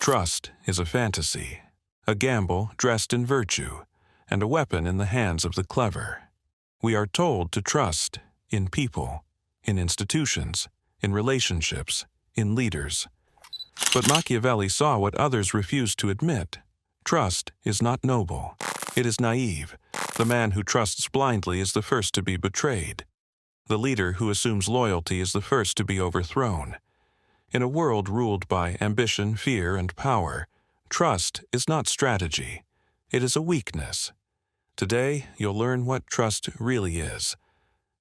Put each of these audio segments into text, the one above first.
Trust is a fantasy, a gamble dressed in virtue, and a weapon in the hands of the clever. We are told to trust in people, in institutions, in relationships, in leaders. But Machiavelli saw what others refused to admit. Trust is not noble. It is naive. The man who trusts blindly is the first to be betrayed. The leader who assumes loyalty is the first to be overthrown. In a world ruled by ambition, fear, and power, trust is not strategy. It is a weakness. Today, you'll learn what trust really is,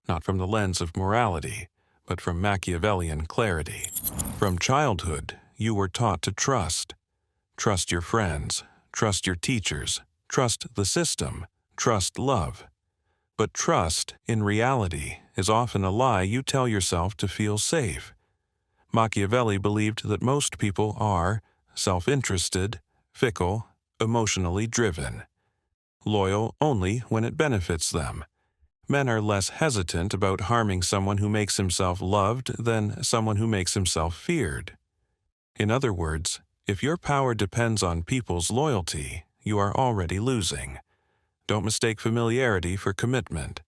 not from the lens of morality, but from Machiavellian clarity. From childhood, you were taught to trust. Trust your friends, trust your teachers, trust the system, trust love. But trust, in reality, is often a lie you tell yourself to feel safe. Machiavelli believed that most people are self-interested, fickle, emotionally driven, loyal only when it benefits them. Men are less hesitant about harming someone who makes himself loved than someone who makes himself feared. In other words, if your power depends on people's loyalty, you are already losing. Don't mistake familiarity for commitment.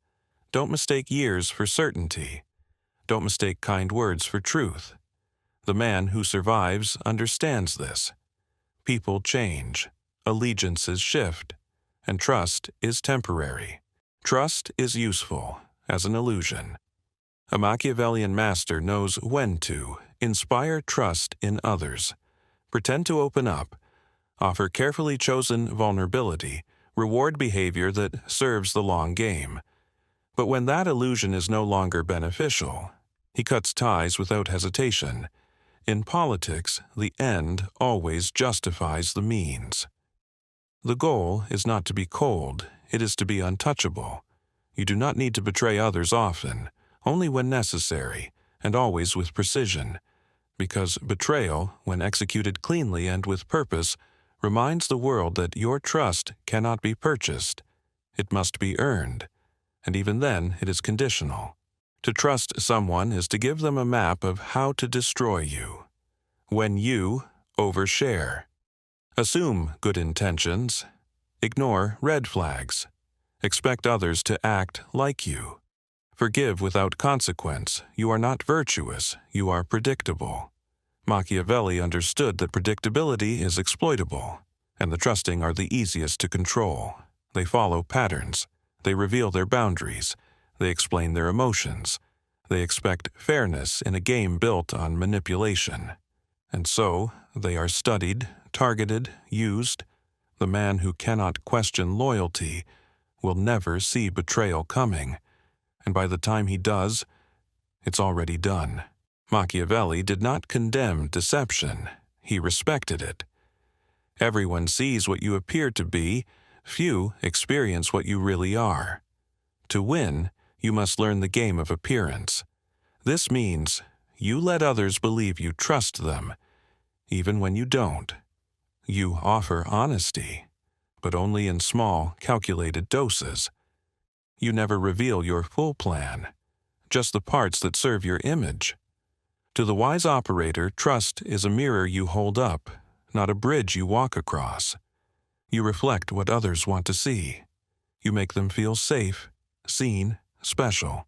Don't mistake years for certainty. Don't mistake kind words for truth. The man who survives understands this. People change, allegiances shift, and trust is temporary. Trust is useful as an illusion. A Machiavellian master knows when to inspire trust in others, pretend to open up, offer carefully chosen vulnerability, reward behavior that serves the long game. But when that illusion is no longer beneficial, he cuts ties without hesitation. In politics, the end always justifies the means. The goal is not to be cold, it is to be untouchable. You do not need to betray others often, only when necessary, and always with precision, because betrayal, when executed cleanly and with purpose, reminds the world that your trust cannot be purchased. It must be earned, and even then it is conditional. To trust someone is to give them a map of how to destroy you. When you overshare. Assume good intentions. Ignore red flags. Expect others to act like you. Forgive without consequence. You are not virtuous, you are predictable. Machiavelli understood that predictability is exploitable, and the trusting are the easiest to control. They follow patterns. They reveal their boundaries. They explain their emotions. They expect fairness in a game built on manipulation. And so, they are studied, targeted, used. The man who cannot question loyalty will never see betrayal coming, and by the time he does, it's already done. Machiavelli did not condemn deception, he respected it. Everyone sees what you appear to be, few experience what you really are. To win, you must learn the game of appearance. This means you let others believe you trust them, even when you don't. You offer honesty, but only in small, calculated doses. You never reveal your full plan, just the parts that serve your image. To the wise operator, trust is a mirror you hold up, not a bridge you walk across. You reflect what others want to see. You make them feel safe, seen, special.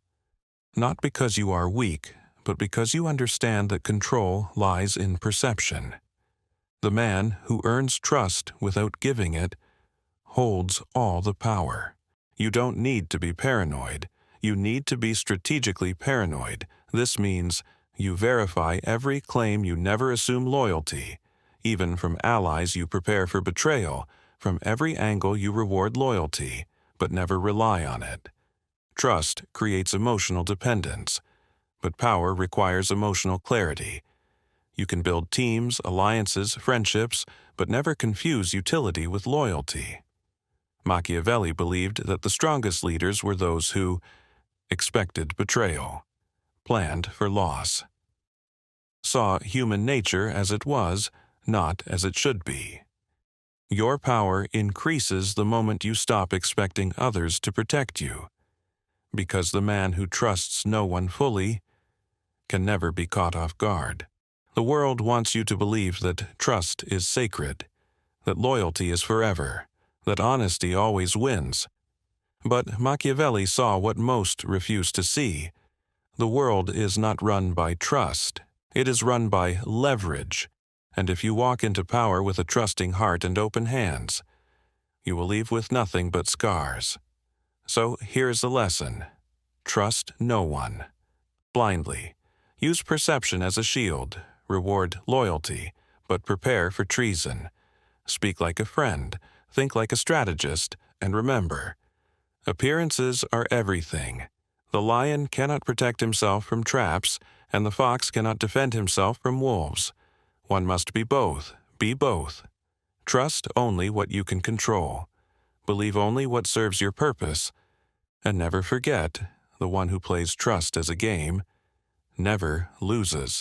Not because you are weak, but because you understand that control lies in perception. The man who earns trust without giving it holds all the power. You don't need to be paranoid. You need to be strategically paranoid. This means you verify every claim, you never assume loyalty. Even from allies you prepare for betrayal. From every angle you reward loyalty, but never rely on it. Trust creates emotional dependence, but power requires emotional clarity. You can build teams, alliances, friendships, but never confuse utility with loyalty. Machiavelli believed that the strongest leaders were those who expected betrayal, planned for loss, saw human nature as it was, not as it should be. Your power increases the moment you stop expecting others to protect you, because the man who trusts no one fully can never be caught off guard. The world wants you to believe that trust is sacred, that loyalty is forever, that honesty always wins. But Machiavelli saw what most refuse to see. The world is not run by trust. It is run by leverage. And if you walk into power with a trusting heart and open hands, you will leave with nothing but scars. So here's the lesson. Trust no one. Blindly. Use perception as a shield. Reward loyalty, but prepare for treason. Speak like a friend. Think like a strategist. And remember, appearances are everything. The lion cannot protect himself from traps, and the fox cannot defend himself from wolves. One must be both. Be both. Trust only what you can control. Believe only what serves your purpose. And never forget, the one who plays trust as a game never loses.